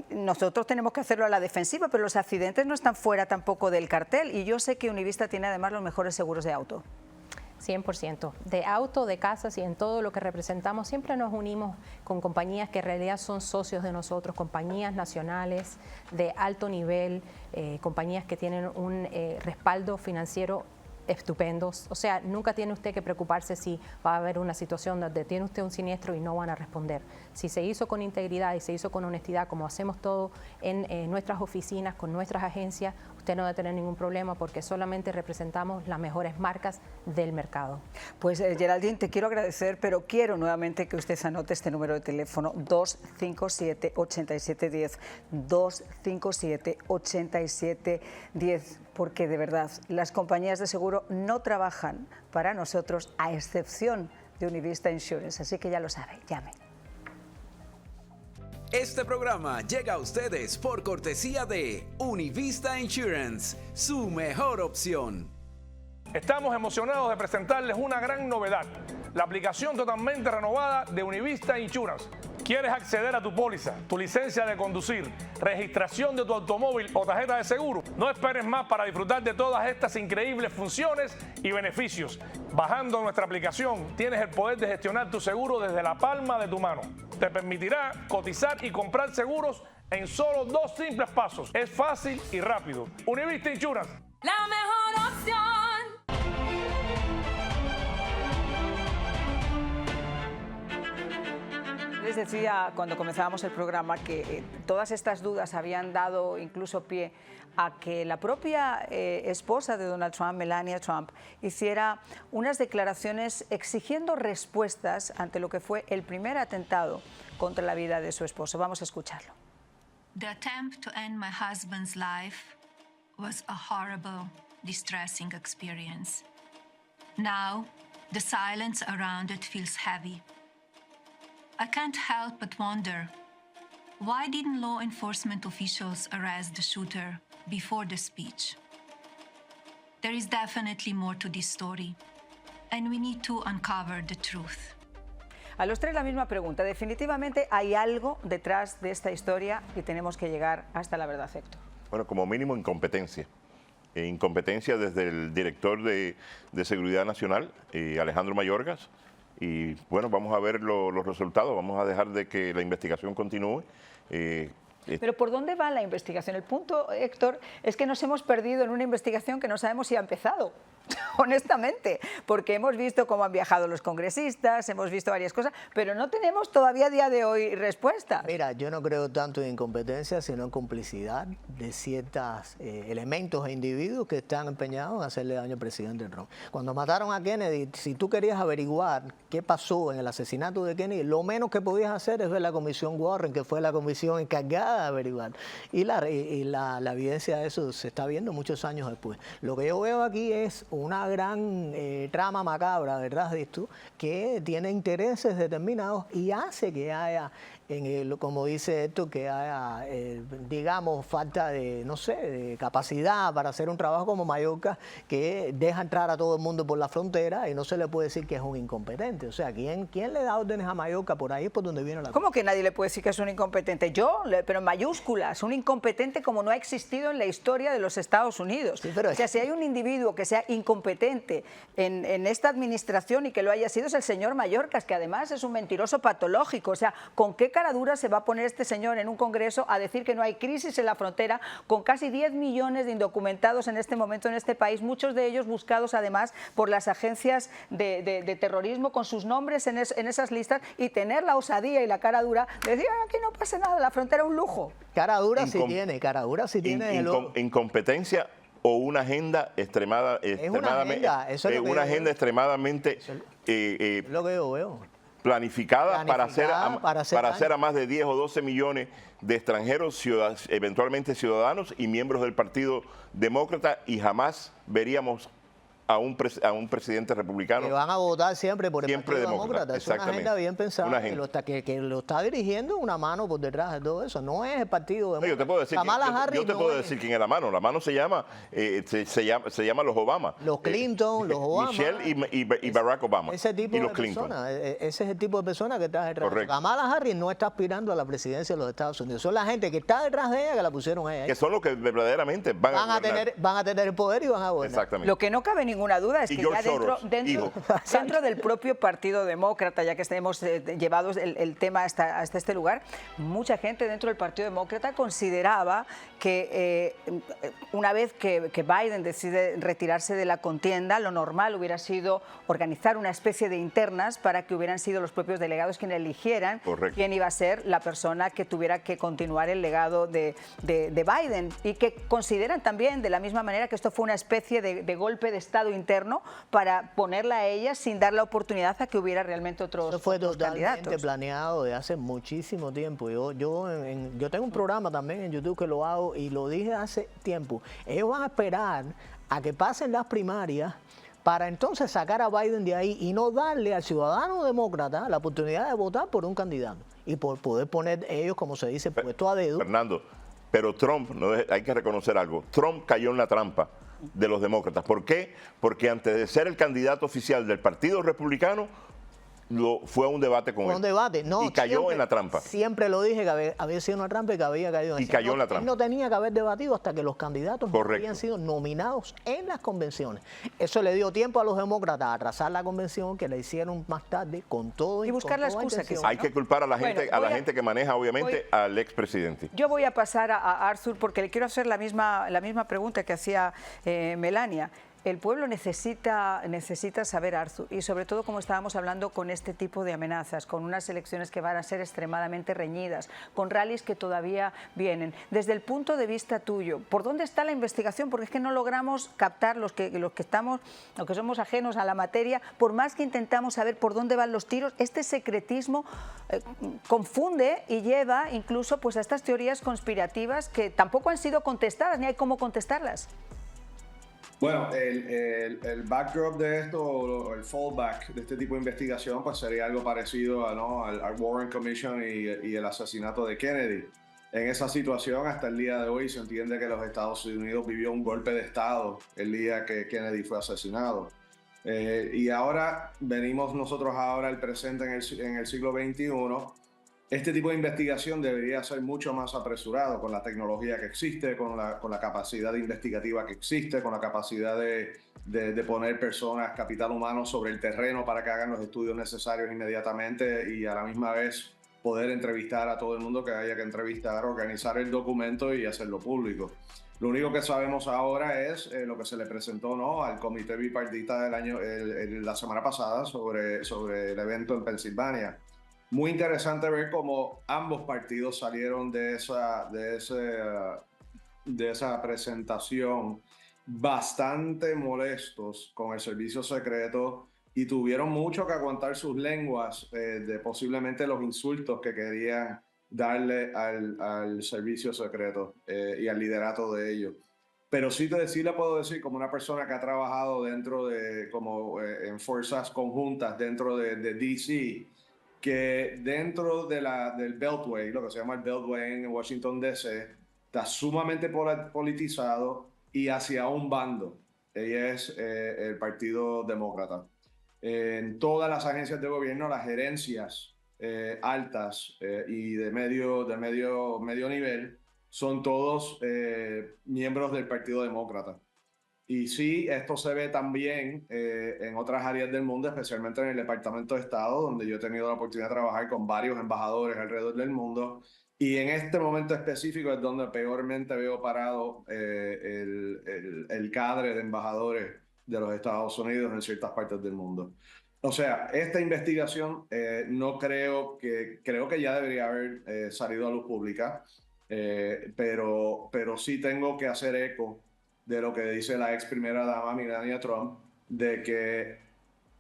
Nosotros tenemos que hacerlo a la defensiva, pero los accidentes no están fuera tampoco del cartel y yo sé que Univista tiene además los mejores seguros de auto.
100%. De auto, de casas y en todo lo que representamos, siempre nos unimos con compañías que en realidad son socios de nosotros, compañías nacionales de alto nivel, compañías que tienen un respaldo financiero estupendos. O sea, nunca tiene usted que preocuparse si va a haber una situación donde tiene usted un siniestro y no van a responder. Si se hizo con integridad y se hizo con honestidad, como hacemos todo en nuestras oficinas, con nuestras agencias, usted no va a tener ningún problema porque solamente representamos las mejores marcas del mercado.
Pues Geraldine, te quiero agradecer, pero quiero nuevamente que usted anote este número de teléfono 257-8710, 257-8710, porque de verdad las compañías de seguro no trabajan para nosotros a excepción de Univista Insurance, así que ya lo sabe, llame.
Este programa llega a ustedes por cortesía de Univista Insurance, su mejor opción.
Estamos emocionados de presentarles una gran novedad, la aplicación totalmente renovada de Univista Insurance. ¿Quieres acceder a tu póliza, tu licencia de conducir, registración de tu automóvil o tarjeta de seguro? No esperes más para disfrutar de todas estas increíbles funciones y beneficios. Bajando nuestra aplicación, tienes el poder de gestionar tu seguro desde la palma de tu mano. Te permitirá cotizar y comprar seguros en solo 2 simples pasos. Es fácil y rápido. Univista Insurance.
La mejor opción.
Les decía cuando comenzábamos el programa que todas estas dudas habían dado incluso pie a que la propia esposa de Donald Trump, Melania Trump, hiciera unas declaraciones exigiendo respuestas ante lo que fue el primer atentado contra la vida de su esposo. Vamos a escucharlo.
The attempt to end my husband's life was a horrible, distressing experience. Now, the silence around it feels heavy. I can't help but wonder, why didn't law enforcement officials arrest the shooter before the speech? There is definitely more to this story, and we need to uncover the truth.
A los tres la misma pregunta. Definitivamente hay algo detrás de esta historia y tenemos que llegar hasta la verdad, Héctor.
Bueno, como mínimo incompetencia. Incompetencia desde el director de Seguridad Nacional, Alejandro Mayorkas. Y bueno, vamos a ver los resultados, vamos a dejar de que la investigación continúe.
Pero ¿por dónde va la investigación? El punto, Héctor, es que nos hemos perdido en una investigación que no sabemos si ha empezado, honestamente, porque hemos visto cómo han viajado los congresistas, hemos visto varias cosas, pero no tenemos todavía a día de hoy respuestas.
Mira, yo no creo tanto en incompetencia, sino en complicidad de ciertos elementos e individuos que están empeñados en hacerle daño al presidente Trump. Cuando mataron a Kennedy, si tú querías averiguar qué pasó en el asesinato de Kennedy, lo menos que podías hacer es ver la comisión Warren, que fue la comisión encargada de averiguar. Y la evidencia de eso se está viendo muchos años después. Lo que yo veo aquí es una gran trama macabra, ¿verdad, Distu? Que tiene intereses determinados y hace que haya, como dice esto, que haya, digamos, falta de, no sé, de capacidad para hacer un trabajo como Mayorkas, que deja entrar a todo el mundo por la frontera y no se le puede decir que es un incompetente. O sea, ¿quién le da órdenes a Mayorkas? Por ahí es por donde viene la cosa.
¿Cómo que nadie le puede decir que es un incompetente? Yo, pero en mayúsculas, un incompetente como no ha existido en la historia de los Estados Unidos. Sí, pero o sea, si hay un individuo que sea incompetente en esta administración y que lo haya sido, es el señor Mayorkas, que además es un mentiroso patológico. O sea, ¿con qué cara dura se va a poner este señor en un congreso a decir que no hay crisis en la frontera, con casi 10 millones de indocumentados en este momento en este país, muchos de ellos buscados además por las agencias de terrorismo con sus nombres en esas listas, y tener la osadía y la cara dura de decir, aquí no pasa nada, la frontera es un lujo.
Cara dura sí tiene, cara dura sí tiene.
Incompetencia o una agenda extremadamente
lo que yo veo.
Planificada para hacer a más de 10 o 12 millones de extranjeros, eventualmente ciudadanos y miembros del Partido Demócrata, y jamás veríamos a un presidente republicano.
Que van a votar siempre por el Partido Demócrata. Es una agenda bien pensada,
una agenda.
Que lo está dirigiendo una mano por detrás de todo eso. No es el Partido Demócrata.
Yo te puedo decir, quién es la mano. La mano se llama los Obama.
Los Clinton, los Obama.
Michelle y Barack Obama.
Ese tipo de personas. Ese es el tipo de personas que está detrás. Correcto. Kamala Harris no está aspirando a la presidencia de los Estados Unidos. Son la gente que está detrás de ella que la pusieron a ella.
Que son los que verdaderamente van a
tener el poder y van a gobernar.
Exactamente.
Lo que no cabe ninguna duda es que ya dentro del propio Partido Demócrata, ya que hemos llevado el tema hasta este lugar, mucha gente dentro del Partido Demócrata consideraba que una vez que Biden decide retirarse de la contienda, lo normal hubiera sido organizar una especie de internas para que hubieran sido los propios delegados quienes eligieran quién iba a ser la persona que tuviera que continuar el legado de Biden, y que consideran también de la misma manera que esto fue una especie de golpe de Estado interno para ponerla a ella sin dar la oportunidad a que hubiera realmente otros candidatos.
Eso fue totalmente planeado de hace muchísimo tiempo. Yo tengo un programa también en YouTube que lo hago y lo dije hace tiempo. Ellos van a esperar a que pasen las primarias para entonces sacar a Biden de ahí y no darle al ciudadano demócrata la oportunidad de votar por un candidato y por poder poner ellos, como se dice, puesto a dedo.
Fernando, pero Trump, hay que reconocer algo, Trump cayó en la trampa de los demócratas. ¿Por qué? Porque antes de ser el candidato oficial del Partido Republicano, fue a un debate con él. Y cayó en la trampa.
Siempre lo dije que había sido una trampa y que había caído en
esa. Y cayó en la trampa.
Él no tenía que haber debatido hasta que los candidatos no habían sido nominados en las convenciones. Eso le dio tiempo a los demócratas a atrasar la convención, que la hicieron más tarde con todo
y buscar la excusa.
Hay que culpar a la gente, que maneja obviamente al expresidente.
Yo voy a pasar a Arthur porque le quiero hacer la misma pregunta que hacía Melania. El pueblo necesita saber, Arthur, y sobre todo como estábamos hablando, con este tipo de amenazas, con unas elecciones que van a ser extremadamente reñidas, con rallies que todavía vienen. Desde el punto de vista tuyo, ¿por dónde está la investigación? Porque es que no logramos captar los que somos ajenos a la materia, por más que intentamos saber por dónde van los tiros, este secretismo confunde y lleva incluso pues a estas teorías conspirativas que tampoco han sido contestadas, ni hay cómo contestarlas.
Bueno, el backdrop de esto, o el fallback de este tipo de investigación, pues sería algo parecido al Warren Commission y el asesinato de Kennedy. En esa situación, hasta el día de hoy, se entiende que los Estados Unidos vivió un golpe de Estado el día que Kennedy fue asesinado. Y ahora venimos nosotros al presente en el siglo XXI. Este tipo de investigación debería ser mucho más apresurado con la tecnología que existe, con la capacidad investigativa que existe, con la capacidad de poner personas, capital humano sobre el terreno para que hagan los estudios necesarios inmediatamente y a la misma vez poder entrevistar a todo el mundo que haya que entrevistar, organizar el documento y hacerlo público. Lo único que sabemos ahora es lo que se le presentó al comité bipartita la semana pasada sobre el evento en Pensilvania. Muy interesante ver cómo ambos partidos salieron de esa presentación bastante molestos con el servicio secreto y tuvieron mucho que aguantar sus lenguas de posiblemente los insultos que querían darle al servicio secreto y al liderato de ellos. Pero sí le puedo decir, como una persona que ha trabajado en fuerzas conjuntas dentro de DC, que dentro del Beltway, lo que se llama el Beltway en Washington DC, está sumamente politizado y hacia un bando, y es el Partido Demócrata. En todas las agencias de gobierno, las gerencias altas y de medio nivel son todos miembros del Partido Demócrata. Y sí, esto se ve también en otras áreas del mundo, especialmente en el Departamento de Estado, donde yo he tenido la oportunidad de trabajar con varios embajadores alrededor del mundo, Y en este momento específico es donde peormente veo parado el cadre de embajadores de los Estados Unidos en ciertas partes del mundo. O sea, esta investigación no creo que ya debería haber salido a luz pública, pero sí tengo que hacer eco de lo que dice la ex primera dama Melania Trump, de que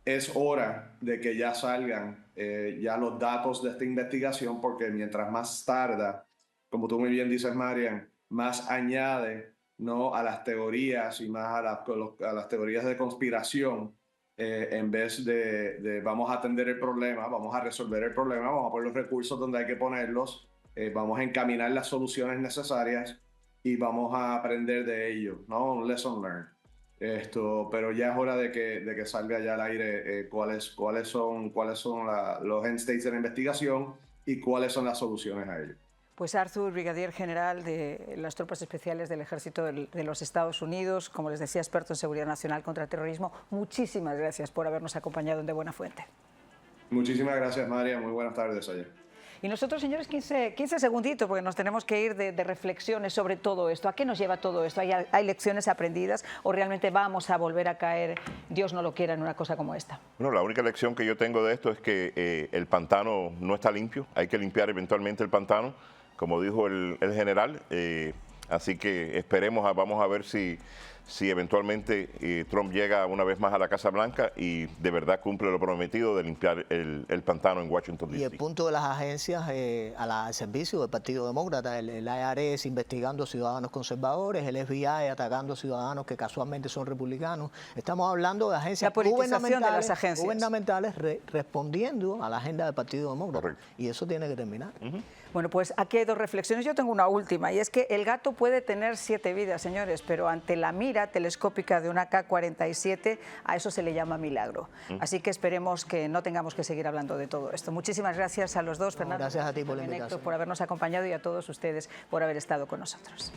es hora de que ya salgan ya los datos de esta investigación, porque mientras más tarda, como tú muy bien dices, Marian, más añade, ¿no?, a las teorías y más a las teorías de conspiración, en vez de vamos a atender el problema, vamos a resolver el problema, vamos a poner los recursos donde hay que ponerlos, vamos a encaminar las soluciones necesarias y vamos a aprender de ello, ¿no? Un lesson learned. Pero ya es hora de que salga ya al aire cuáles son los end states de la investigación y cuáles son las soluciones a ello.
Pues Arthur, brigadier general de las tropas especiales del Ejército de los Estados Unidos, como les decía, experto en seguridad nacional contra terrorismo, muchísimas gracias por habernos acompañado en De Buena Fuente. Muchísimas gracias, María. Muy buenas tardes allá. Y nosotros, señores, 15 segunditos, porque nos tenemos que ir de reflexiones sobre todo esto. ¿A qué nos lleva todo esto? ¿Hay lecciones aprendidas o realmente vamos a volver a caer, Dios no lo quiera, en una cosa como esta?
Bueno, la única lección que yo tengo de esto es que el pantano no está limpio. Hay que limpiar eventualmente el pantano, como dijo el general. Así que esperemos, vamos a ver si eventualmente Trump llega una vez más a la Casa Blanca y de verdad cumple lo prometido de limpiar el pantano en Washington, D.C.
Y el punto de las agencias al servicio del Partido Demócrata, el IRS investigando ciudadanos conservadores, el FBI atacando ciudadanos que casualmente son republicanos. Estamos hablando de agencias gubernamentales respondiendo a la agenda del Partido Demócrata. Correcto. Y eso tiene que terminar.
Bueno, pues aquí hay dos reflexiones. Yo tengo una última, y es que el gato puede tener 7 vidas, señores, pero ante la mira telescópica de una AK-47, a eso se le llama milagro. Así que esperemos que no tengamos que seguir hablando de todo esto. Muchísimas gracias a los dos, Fernando.
Gracias a ti por la invitación.
Por habernos acompañado y a todos ustedes por haber estado con nosotros.